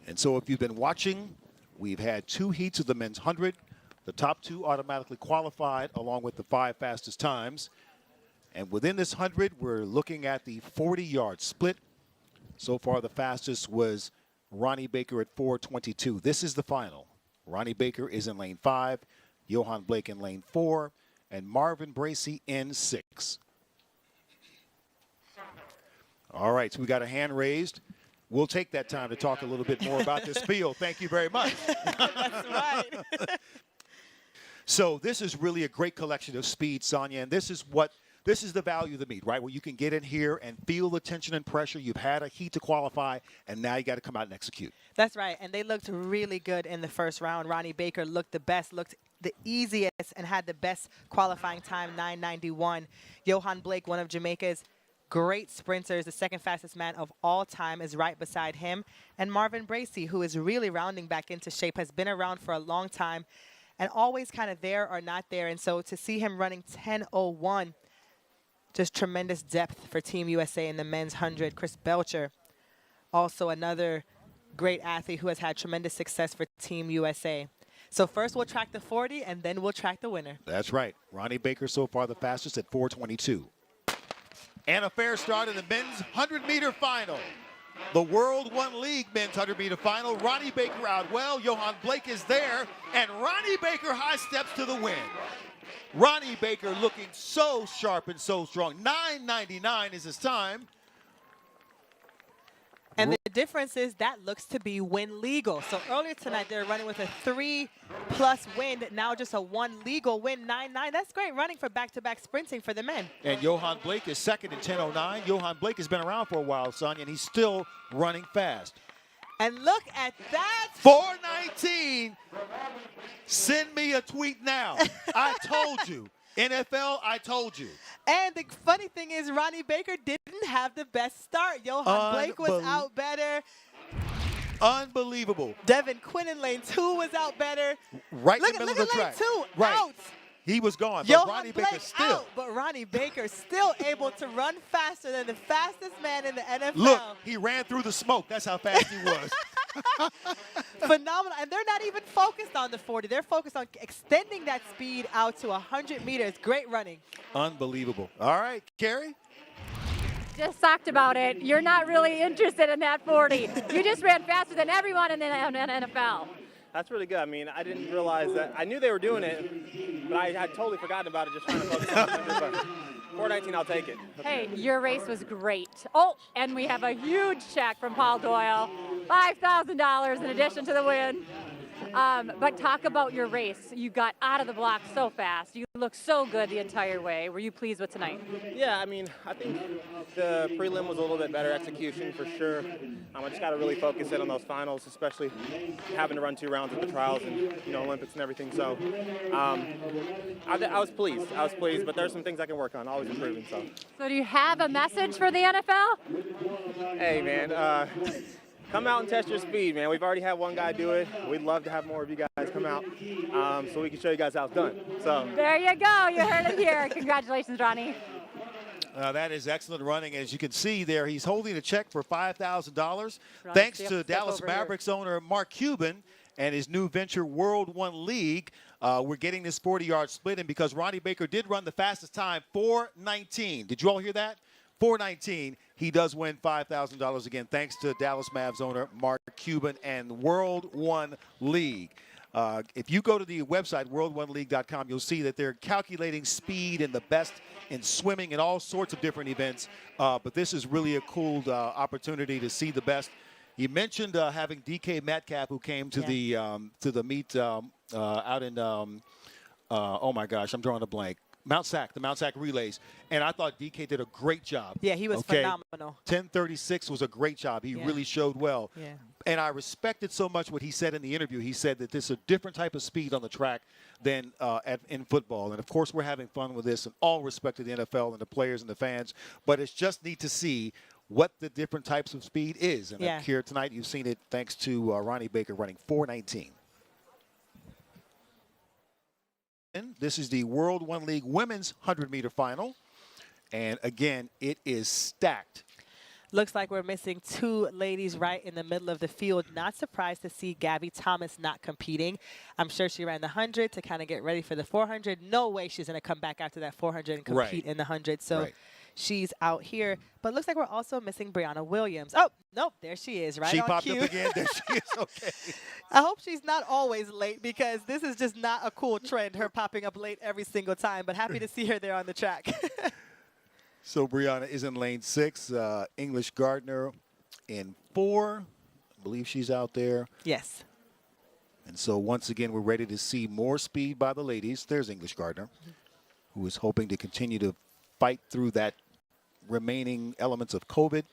And so if you've been watching, we've had 2 heats of the men's 100. The top 2 automatically qualified along with the 5 fastest times. And within this 100, we're looking at the 40-yard split. So far, the fastest was Ronnie Baker at 4:22. This is the final. Ronnie Baker is in lane 5, Johan Blake in lane 4, and Marvin Bracey in 6. All right, so we got a hand raised. We'll take that time to talk a little bit more about this field. Thank you very much. That's right. So this is really a great collection of speed, Sonia, and this is the value of the meet, right? Where you can get in here and feel the tension and pressure. You've had a heat to qualify, and now you got to come out and execute. That's right, and they looked really good in the first round. Ronnie Baker looked the best, looked the easiest, and had the best qualifying time, 9:91. Johan Blake, one of Jamaica's great sprinters, the second fastest man of all time, is right beside him. And Marvin Bracey, who is really rounding back into shape, has been around for a long time and always kind of there or not there. And so to see him running 10:01, just tremendous depth for Team USA in the men's 100. Chris Belcher, also another great athlete who has had tremendous success for Team USA. So first we'll track the 40, and then we'll track the winner. That's right. Ronnie Baker so far the fastest at 4:22. And a fair start in the men's 100-meter final. The World One League men's 100-meter final. Ronnie Baker out well. Johan Blake is there. And Ronnie Baker high steps to the win. Ronnie Baker looking so sharp and so strong. 9:99 is his time. And the difference is that looks to be wind legal. So earlier tonight, they were running with a 3+ wind. Now just a 1 legal wind, 9.9. That's great running for back-to-back sprinting for the men. And Johan Blake is second in 10:09. Johan Blake has been around for a while, Sonia, and he's still running fast. And look at that. 4:19. Send me a tweet now. I told you. NFL, I told you. And the funny thing is, Ronnie Baker didn't have the best start. Johan Blake was out better. Unbelievable. Devin Quinn in lane 2 was out better. Right in the middle of the track. Lane 2, right. out. He was gone, but Ronnie Baker still. Out, but Ronnie Baker still able to run faster than the fastest man in the NFL. Look, he ran through the smoke. That's how fast he was. Phenomenal. And they're not even focused on the 40. They're focused on extending that speed out to 100 meters. Great running. Unbelievable. All right, Carrie? Just talked about it. You're not really interested in that 40. You just ran faster than everyone in the NFL. That's really good. I mean, I didn't realize that. I knew they were doing it, but I had totally forgotten about it, just trying to focus on the 4:19, I'll take it. Hey, your race was great. Oh, and we have a huge check from Paul Doyle, $5,000 in addition to the win. But talk about your race. You got out of the block so fast. You looked so good the entire way. Were you pleased with tonight? Yeah, I mean, I think the prelim was a little bit better execution for sure. I just got to really focus in on those finals, especially having to run 2 rounds at the trials and Olympics and everything. So I was pleased. I was pleased, but there's some things I can work on. Always improving. So do you have a message for the NFL? Hey, man. Come out and test your speed, man. We've already had one guy do it. We'd love to have more of you guys come out so we can show you guys how it's done. So there you go. You heard it here. Congratulations, Ronnie. That is excellent running. As you can see there, he's holding a check for $5,000. Thanks to Dallas Mavericks owner Mark Cuban and his new venture, World One League. We're getting this 40-yard split, and because Ronnie Baker did run the fastest time, 4:19. Did you all hear that? 4:19. He does win $5,000 again, thanks to Dallas Mavs owner Mark Cuban and World One League. If you go to the website, world1league.com, you'll see that they're calculating speed and the best in swimming and all sorts of different events. But this is really a cool opportunity to see the best. You mentioned having DK Metcalf, who came to the meet out in, oh my gosh, I'm drawing a blank. the Mount Sac relays, and I thought DK did a great job. Yeah, he was phenomenal. 10:36 was a great job. He really showed well. Yeah. And I respected so much what he said in the interview. He said that this is a different type of speed on the track than in football. And, of course, we're having fun with this, and all respect to the NFL and the players and the fans. But it's just neat to see what the different types of speed is. And here tonight you've seen it thanks to Ronnie Baker running 4:19. This is the World One League Women's 100-meter final. And, again, it is stacked. Looks like we're missing two ladies right in the middle of the field. Not surprised to see Gabby Thomas not competing. I'm sure she ran the 100 to kind of get ready for the 400. No way she's going to come back after that 400 and compete in the 100. So she's out here. But looks like we're also missing Brianna Williams. Oh, nope, there she is, right she on popped cue. up again. There she is. Okay. I hope she's not always late because this is just not a cool trend, her popping up late every single time. But happy to see her there on the track. So Brianna is in lane 6. English Gardner in 4. I believe she's out there. Yes. And so once again, we're ready to see more speed by the ladies. There's English Gardner, who is hoping to continue to fight through that remaining elements of COVID.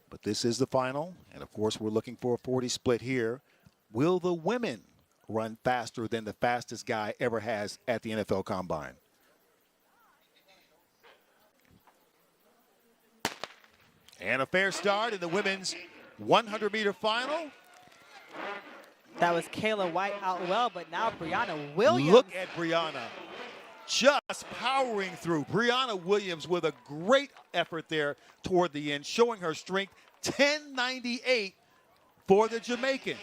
But this is the final. And of course, we're looking for a 40 split here. Will the women run faster than the fastest guy ever has at the NFL Combine? And a fair start in the women's 100-meter final. That was Kayla White out well, but now Brianna Williams. Look at Brianna just powering through. Brianna Williams with a great effort there toward the end, showing her strength. 10.98 for the Jamaican.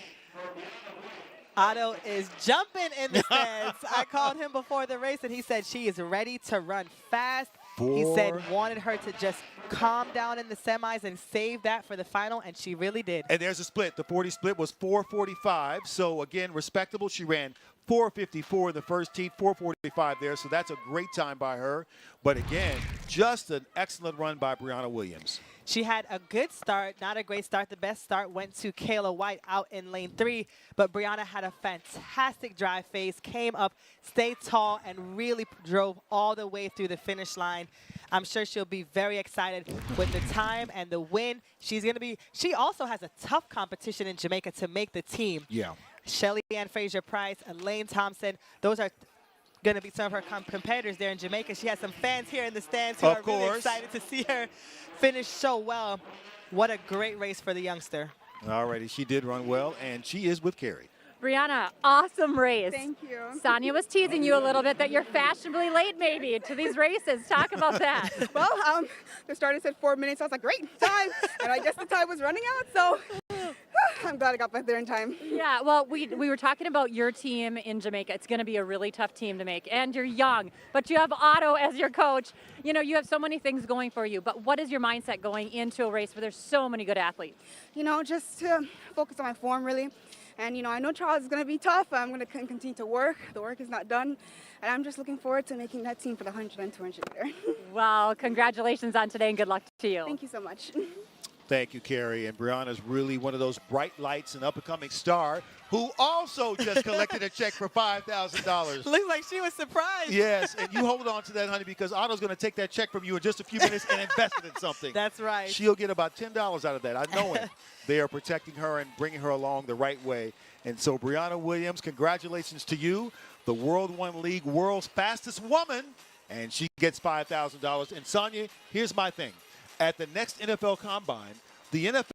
Otto is jumping in the stands. I called him before the race, and he said she is ready to run fast. He said wanted her to just calm down in the semis and save that for the final, and she really did. And there's a split. The 40 split was 4:45. So, again, respectable. She ran 4:54 in the first heat, 4:45 there. So that's a great time by her. But, again, just an excellent run by Brianna Williams. She had a good start, not a great start. The best start went to Kayla White out in lane 3, but Brianna had a fantastic drive phase, came up, stayed tall, and really drove all the way through the finish line. I'm sure she'll be very excited with the time and the win. She also has a tough competition in Jamaica to make the team. Yeah. Shelly Ann Fraser-Price, Elaine Thompson, those are going to be some of her competitors there in Jamaica. She has some fans here in the stands who are really excited to see her finish so well. What a great race for the youngster. All righty, she did run well, and she is with Carrie. Brianna, awesome race. Thank you. Sonia was teasing you a little bit that you're fashionably late maybe to these races. Talk about that. Well, the starter said 4 minutes. I was like, great time. And I guess the time was running out, so I'm glad I got back there in time. Yeah, well, we were talking about your team in Jamaica. It's going to be a really tough team to make, and you're young, but you have Otto as your coach. You know, you have so many things going for you, but what is your mindset going into a race where there's so many good athletes? You know, just to focus on my form, really. And, you know, I know trials is going to be tough. I'm going to continue to work. The work is not done. And I'm just looking forward to making that team for the 100 and 200 meter. Well, congratulations on today and good luck to you. Thank you so much. Thank you, Carrie. And Brianna's really one of those bright lights and up-and-coming star who also just collected a check for $5,000. Looks like she was surprised. Yes, and you hold on to that, honey, because Otto's going to take that check from you in just a few minutes and invest it in something. That's right. She'll get about $10 out of that. I know it. They are protecting her and bringing her along the right way. And so, Brianna Williams, congratulations to you, the World One League world's fastest woman, and she gets $5,000. And Sonia, here's my thing. At the next NFL Combine, the NFL